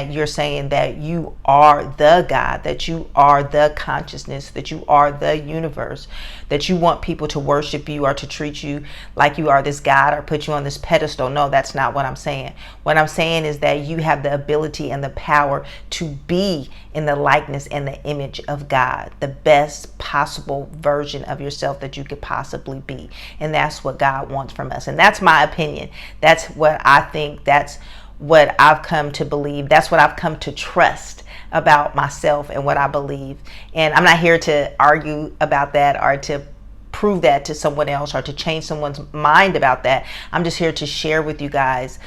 You're saying that you are the God, that you are the consciousness, that you are the universe, that you want people to worship you or to treat you like you are this God or put you on this pedestal. No, that's not what I'm saying. What I'm saying is that you have the ability and the power to be in the likeness and the image of God, the best possible version of yourself that you could possibly be. And that's what God wants from us. And that's my opinion. That's what I think. That's what I've come to believe. That's what I've come to trust about myself and what I believe. And I'm not here to argue about that or to prove that to someone else or to change someone's mind about that. I'm just here to share with you guys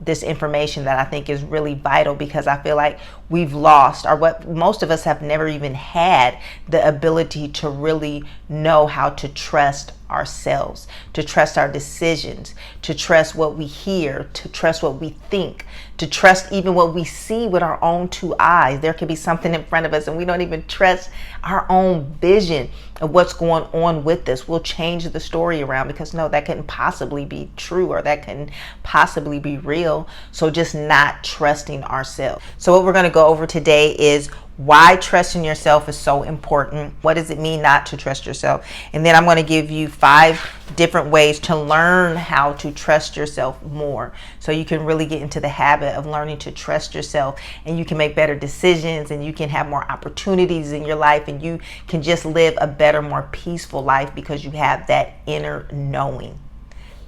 this information that I think is really vital, because I feel like we've lost, or what most of us have never even had, the ability to really know how to trust ourselves, to trust our decisions, to trust what we hear, to trust what we think, to trust even what we see with our own two eyes. There could be something in front of us and we don't even trust our own vision of what's going on with this. We'll change the story around because no, that couldn't possibly be true, or that couldn't possibly be real. So just not trusting ourselves. So what we're going to go over today is why trusting yourself is so important. What does it mean not to trust yourself? And then I'm going to give you 5 different ways to learn how to trust yourself more, so you can really get into the habit of learning to trust yourself, and you can make better decisions, and you can have more opportunities in your life, and you can just live a better, more peaceful life because you have that inner knowing.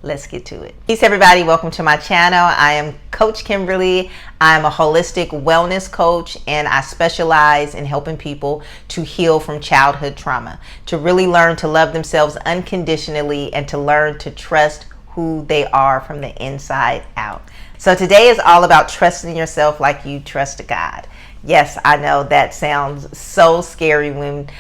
Let's get to it. Peace, everybody. Welcome to my channel. I am Coach Kimberly. I'm a holistic wellness coach, and I specialize in helping people to heal from childhood trauma, to really learn to love themselves unconditionally, and to learn to trust who they are from the inside out. So today is all about trusting yourself like you trust God. Yes, I know that sounds so scary when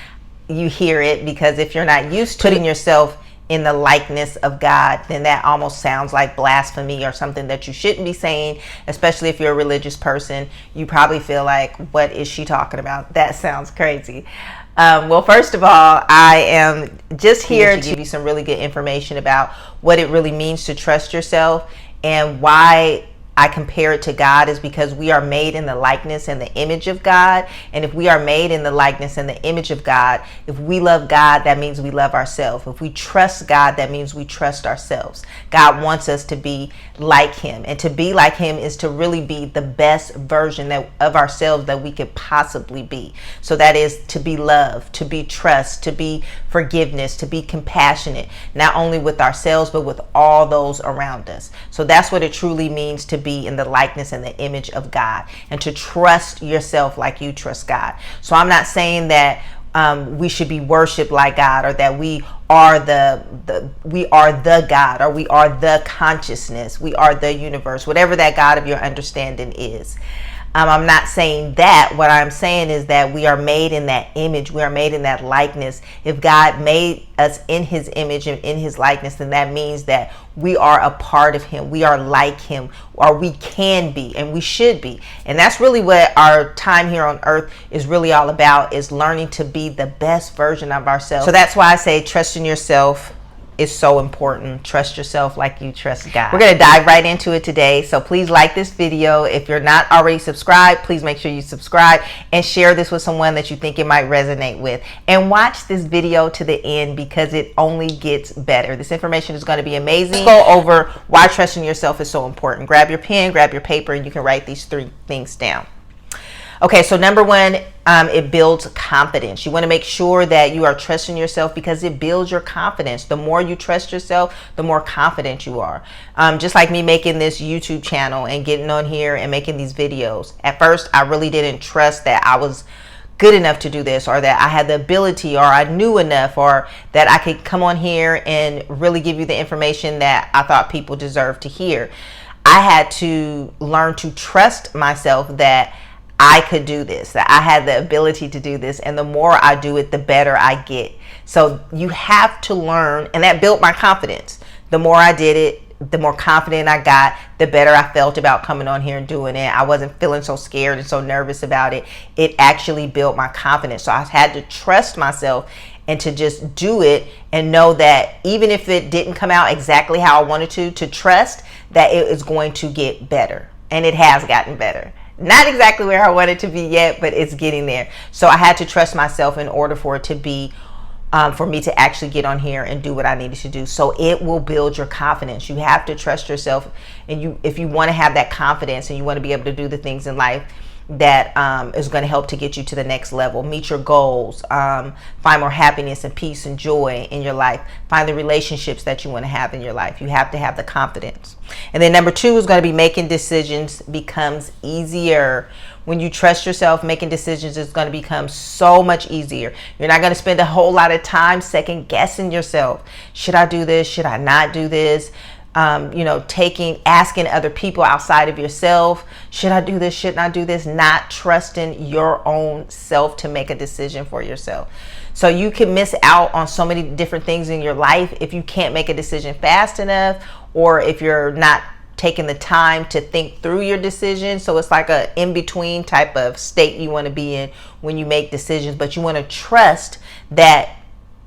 you hear it, because if you're not used to putting yourself in the likeness of God, then that almost sounds like blasphemy or something that you shouldn't be saying, especially if you're a religious person. You probably feel like, what is she talking about? That sounds crazy. Well, first of all, I am just here to give you some really good information about what it really means to trust yourself, and why I compare it to God is because we are made in the likeness and the image of God. And if we are made in the likeness and the image of God, if we love God, that means we love ourselves. If we trust God, that means we trust ourselves. God wants us to be like Him. And to be like Him is to really be the best version of ourselves that we could possibly be. So that is to be love, to be trust, to be forgiveness, to be compassionate, not only with ourselves, but with all those around us. So that's what it truly means to be in the likeness and the image of God, and to trust yourself like you trust God. So I'm not saying that we should be worshipped like God, or that we are we are the God, or we are the consciousness, we are the universe, whatever that God of your understanding is. I'm not saying that. What I'm saying is that we are made in that image. We are made in that likeness. If God made us in His image and in His likeness, then that means that we are a part of Him. We are like Him, or we can be, and we should be. And that's really what our time here on earth is really all about, is learning to be the best version of ourselves. So that's why I say trusting yourself is so important. Trust yourself like you trust God. We're going to dive right into it today. So please like this video. If you're not already subscribed, please make sure you subscribe and share this with someone that you think it might resonate with. And watch this video to the end, because it only gets better. This information is going to be amazing. Let's go over why trusting yourself is so important. Grab your pen, grab your paper, and you can write these 3 things down. Okay, so number 1, it builds confidence. You want to make sure that you are trusting yourself, because it builds your confidence. The more you trust yourself, the more confident you are. Just like me making this YouTube channel and getting on here and making these videos. At first, I really didn't trust that I was good enough to do this, or that I had the ability, or I knew enough, or that I could come on here and really give you the information that I thought people deserved to hear. I had to learn to trust myself that I could do this, that I had the ability to do this. And the more I do it, the better I get. So you have to learn, and that built my confidence. The more I did it, the more confident I got, the better I felt about coming on here and doing it. I wasn't feeling so scared and so nervous about it. It actually built my confidence. So I had to trust myself and to just do it, and know that even if it didn't come out exactly how I wanted to trust that it is going to get better. And it has gotten better. Not exactly where I want it to be yet, but it's getting there. So I had to trust myself in order for it to be, for me to actually get on here and do what I needed to do. So it will build your confidence. You have to trust yourself, and if you want to have that confidence and you want to be able to do the things in life that is going to help to get you to the next level, meet your goals, find more happiness and peace and joy in your life, find the relationships that you want to have in your life. You have to have the confidence. And then number 2 is going to be making decisions becomes easier. When you trust yourself, making decisions is going to become so much easier. You're not going to spend a whole lot of time second guessing yourself. Should I do this? Should I not do this? Asking other people outside of yourself, should I do this? Shouldn't I do this? Not trusting your own self to make a decision for yourself. So you can miss out on so many different things in your life if you can't make a decision fast enough, or if you're not taking the time to think through your decision. So it's like a in-between type of state you want to be in when you make decisions, but you want to trust that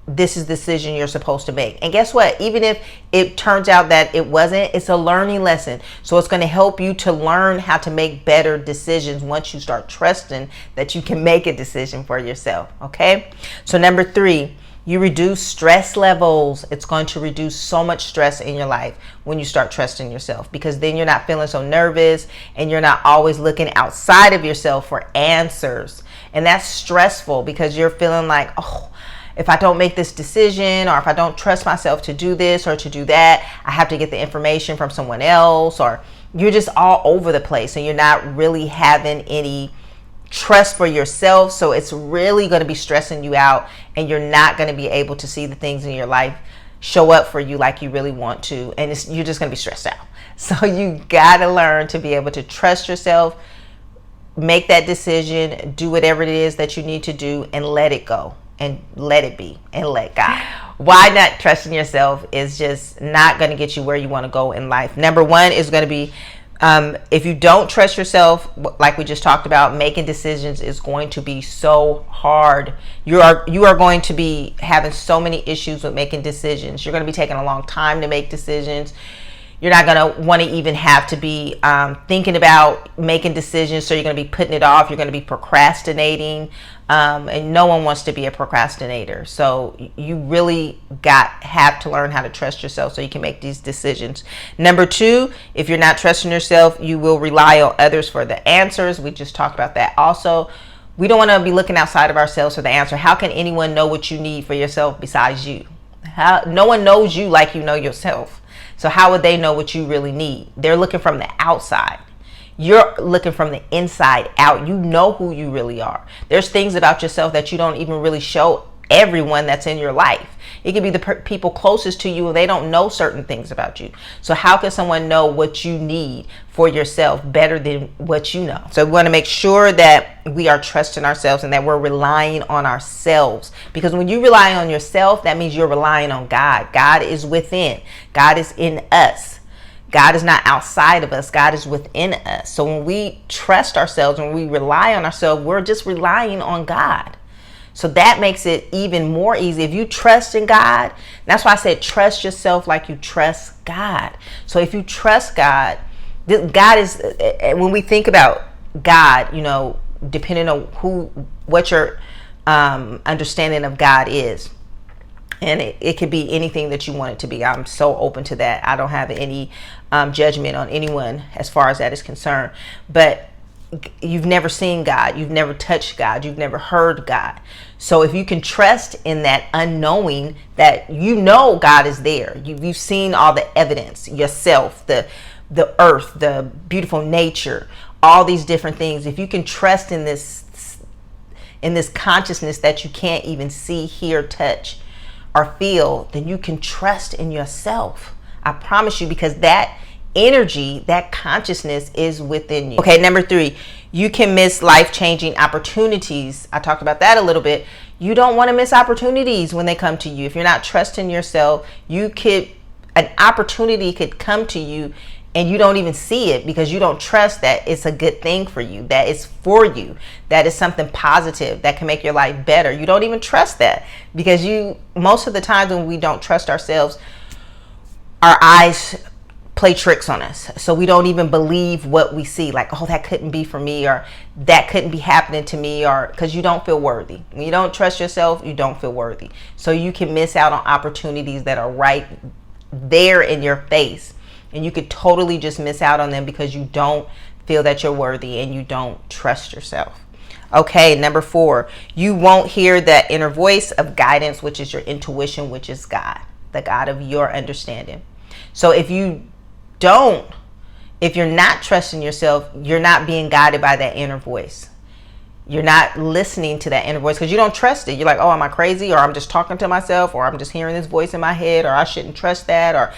this is the decision you're supposed to make. And guess what? Even if it turns out that it wasn't, it's a learning lesson. So it's going to help you to learn how to make better decisions once you start trusting that you can make a decision for yourself. Okay? So number 3, you reduce stress levels. It's going to reduce so much stress in your life when you start trusting yourself, because then you're not feeling so nervous and you're not always looking outside of yourself for answers. And that's stressful because you're feeling like, oh, if I don't make this decision, or if I don't trust myself to do this or to do that, I have to get the information from someone else, or you're just all over the place and you're not really having any trust for yourself. So it's really going to be stressing you out, and you're not going to be able to see the things in your life show up for you like you really want to, and you're just going to be stressed out. So you got to learn to be able to trust yourself, make that decision, do whatever it is that you need to do, and let it go. And let it be, and let God. Why not trusting yourself is just not going to get you where you want to go in life. Number 1 is going to be, if you don't trust yourself, like we just talked about, making decisions is going to be so hard. You are going to be having so many issues with making decisions. You're going to be taking a long time to make decisions. You're not going to want to even have to be thinking about making decisions, so you're going to be putting it off. You're going to be procrastinating, and no one wants to be a procrastinator. So you really have to learn how to trust yourself so you can make these decisions. Number 2, if you're not trusting yourself, you will rely on others for the answers. We just talked about that also. We don't want to be looking outside of ourselves for the answer. How can anyone know what you need for yourself besides you? No one knows you like you know yourself. So how would they know what you really need? They're looking from the outside. You're looking from the inside out. You know who you really are. There's things about yourself that you don't even really show everyone that's in your life. It could be the people closest to you, and they don't know certain things about you. So how can someone know what you need for yourself better than what you know? So we want to make sure that we are trusting ourselves and that we're relying on ourselves. Because when you rely on yourself, that means you're relying on God. God is within. God is in us. God is not outside of us. God is within us. So when we trust ourselves, when we rely on ourselves, we're just relying on God. So that makes it even more easy. If you trust in God, that's why I said trust yourself like you trust God. So if you trust God, God is, when we think about God, depending on what your understanding of God is, and it could be anything that you want it to be. I'm so open to that. I don't have any judgment on anyone as far as that is concerned. But you've never seen God. You've never touched God. You've never heard God. So if you can trust in that unknowing that God is there. You've seen all the evidence yourself, the earth, the beautiful nature, all these different things. If you can trust in this consciousness that you can't even see, hear, touch, or feel, then you can trust in yourself. I promise you, because that energy, that consciousness is within you. Okay, number 3, you can miss life-changing opportunities. I talked about that a little bit. You don't want to miss opportunities when they come to you. If you're not trusting yourself, an opportunity could come to you and you don't even see it because you don't trust that it's a good thing for you, that it's for you, that is something positive that can make your life better. You don't even trust that because most of the times when we don't trust ourselves, our eyes play tricks on us. So we don't even believe what we see. Like, oh, that couldn't be for me, or that couldn't be happening to me, or because you don't feel worthy. When you don't trust yourself, you don't feel worthy. So you can miss out on opportunities that are right there in your face. And you could totally just miss out on them because you don't feel that you're worthy and you don't trust yourself. Okay, number 4, you won't hear that inner voice of guidance, which is your intuition, which is God, the God of your understanding. So if you're not trusting yourself, you're not being guided by that inner voice. You're not listening to that inner voice because you don't trust it. You're like, oh, am I crazy? Or I'm just talking to myself, or I'm just hearing this voice in my head, or I shouldn't trust that. Or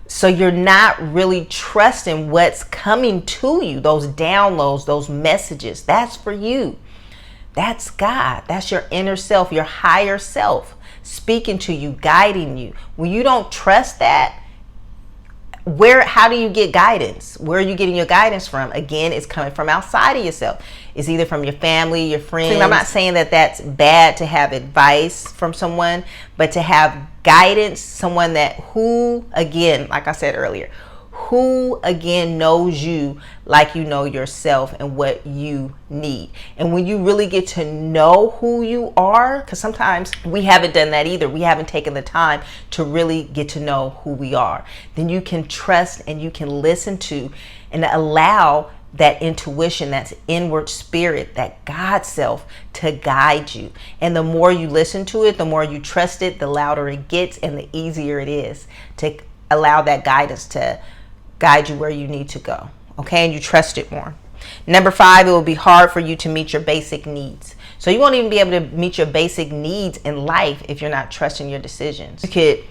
so you're not really trusting what's coming to you, those downloads, those messages. That's for you. That's God. That's your inner self, your higher self speaking to you, guiding you. When you don't trust that, how do you get guidance? Where are you getting your guidance from? Again, it's coming from outside of yourself. It's either from your family, your friends. I'm not saying that that's bad to have advice from someone, but to have guidance, someone who, again, like I said earlier, who again knows you like you know yourself and what you need. And when you really get to know who you are, because sometimes we haven't done that either. We haven't taken the time to really get to know who we are. Then you can trust and you can listen to and allow that intuition, that inward spirit, that God self to guide you. And the more you listen to it, the more you trust it, the louder it gets and the easier it is to allow that guidance to guide you where you need to go. Okay, and you trust it more. Number 5, it will be hard for you to meet your basic needs. So you won't even be able to meet your basic needs in life if you're not trusting your decisions. You could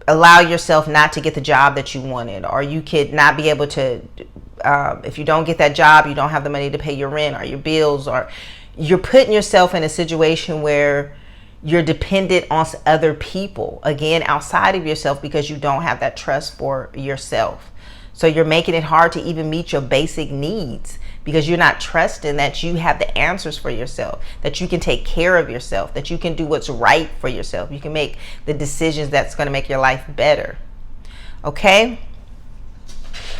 allow yourself not to get the job that you wanted, or you could not be able to, if you don't get that job, you don't have the money to pay your rent or your bills, or you're putting yourself in a situation where you're dependent on other people, again, outside of yourself, because you don't have that trust for yourself. So you're making it hard to even meet your basic needs because you're not trusting that you have the answers for yourself, that you can take care of yourself, that you can do what's right for yourself. You can make the decisions that's going to make your life better. Okay?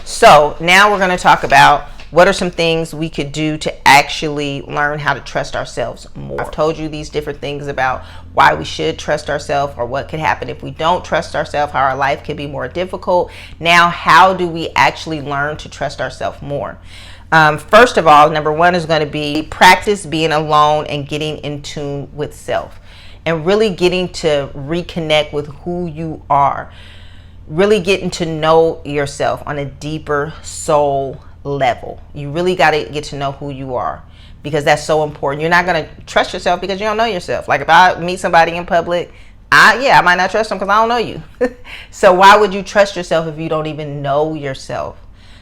So now we're going to talk about what are some things we could do to actually learn how to trust ourselves more. I've told you these different things about why we should trust ourselves, or what could happen if we don't trust ourselves, how our life could be more difficult. Now, how do we actually learn to trust ourselves more? First of all, number 1 is going to be practice being alone and getting in tune with self, and really getting to reconnect with who you are, really getting to know yourself on a deeper soul level. You really got to get to know who you are, because that's so important. You're not going to trust yourself because you don't know yourself. Like if I meet somebody in public, I might not trust them because I don't know you. So why would you trust yourself if you don't even know yourself?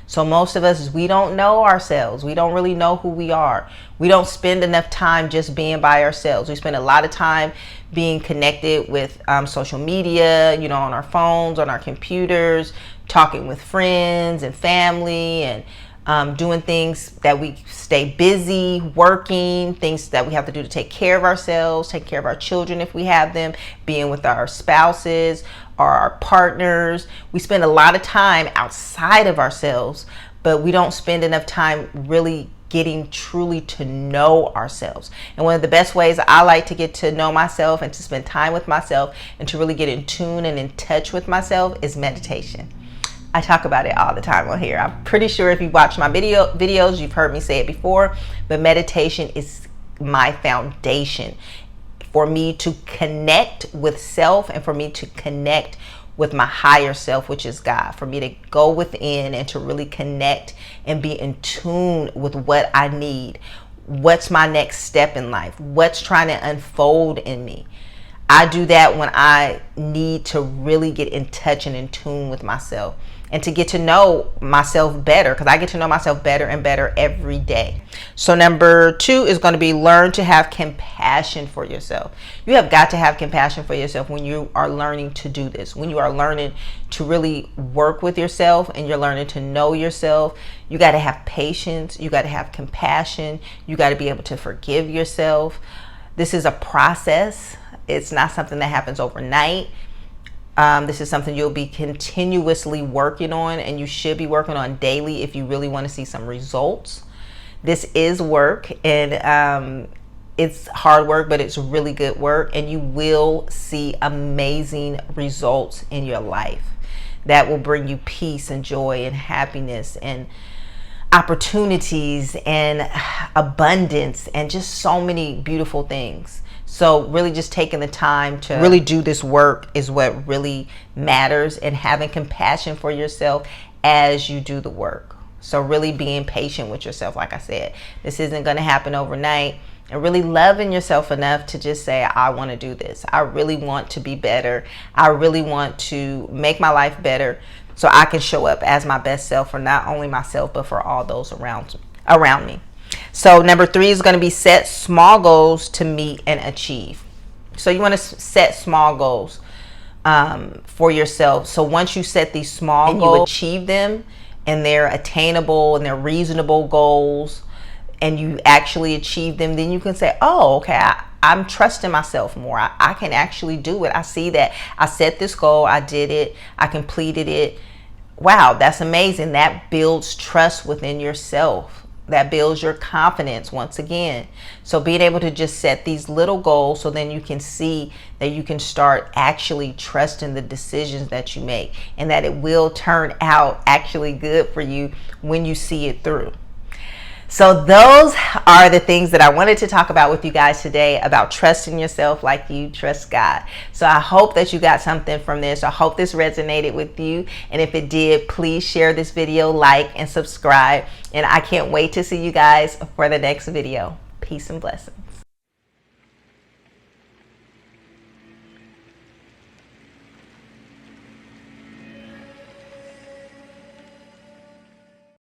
So most of us, we don't know ourselves. We don't really know who we are. We don't spend enough time just being by ourselves. We spend a lot of time being connected with social media, on our phones, on our computers, talking with friends and family, and doing things that we stay busy, working, things that we have to do to take care of ourselves, take care of our children if we have them, being with our spouses or our partners. We spend a lot of time outside of ourselves, but we don't spend enough time really getting truly to know ourselves. And one of the best ways I like to get to know myself and to spend time with myself and to really get in tune and in touch with myself is meditation. I talk about it all the time on here. I'm pretty sure if you watch my videos, you've heard me say it before, but meditation is my foundation for me to connect with self and for me to connect with my higher self, which is God, for me to go within and to really connect and be in tune with what I need. What's my next step in life? What's trying to unfold in me? I do that when I need to really get in touch and in tune with myself and to get to know myself better, because I get to know myself better and better every day. So number 2 is going to be learn to have compassion for yourself. You have got to have compassion for yourself when you are learning to do this, when you are learning to really work with yourself and you're learning to know yourself. You got to have patience. You got to have compassion. You got to be able to forgive yourself. This is a process. It's not something that happens overnight. This is something you'll be continuously working on, and you should be working on daily if you really want to see some results. This is work, and it's hard work, but it's really good work, and you will see amazing results in your life that will bring you peace and joy and happiness and opportunities and abundance and just so many beautiful things. So really just taking the time to really do this work is what really matters, and having compassion for yourself as you do the work. So really being patient with yourself. Like I said, this isn't going to happen overnight, and really loving yourself enough to just say, I want to do this. I really want to be better. I really want to make my life better so I can show up as my best self for not only myself, but for all those around me. So number 3 is going to be set small goals to meet and achieve. So you want to set small goals for yourself. So once you set these small goals, you achieve them, and they're attainable and they're reasonable goals, and you actually achieve them, then you can say, oh, okay, I'm trusting myself more. I can actually do it. I see that I set this goal, I did it, I completed it. Wow, that's amazing. That builds trust within yourself. That builds your confidence once again. So being able to just set these little goals, so then you can see that you can start actually trusting the decisions that you make, and that it will turn out actually good for you when you see it through. So those are the things that I wanted to talk about with you guys today, about trusting yourself like you trust God. So I hope that you got something from this. I hope this resonated with you. And if it did, please share this video, like, and subscribe. And I can't wait to see you guys for the next video. Peace and blessings.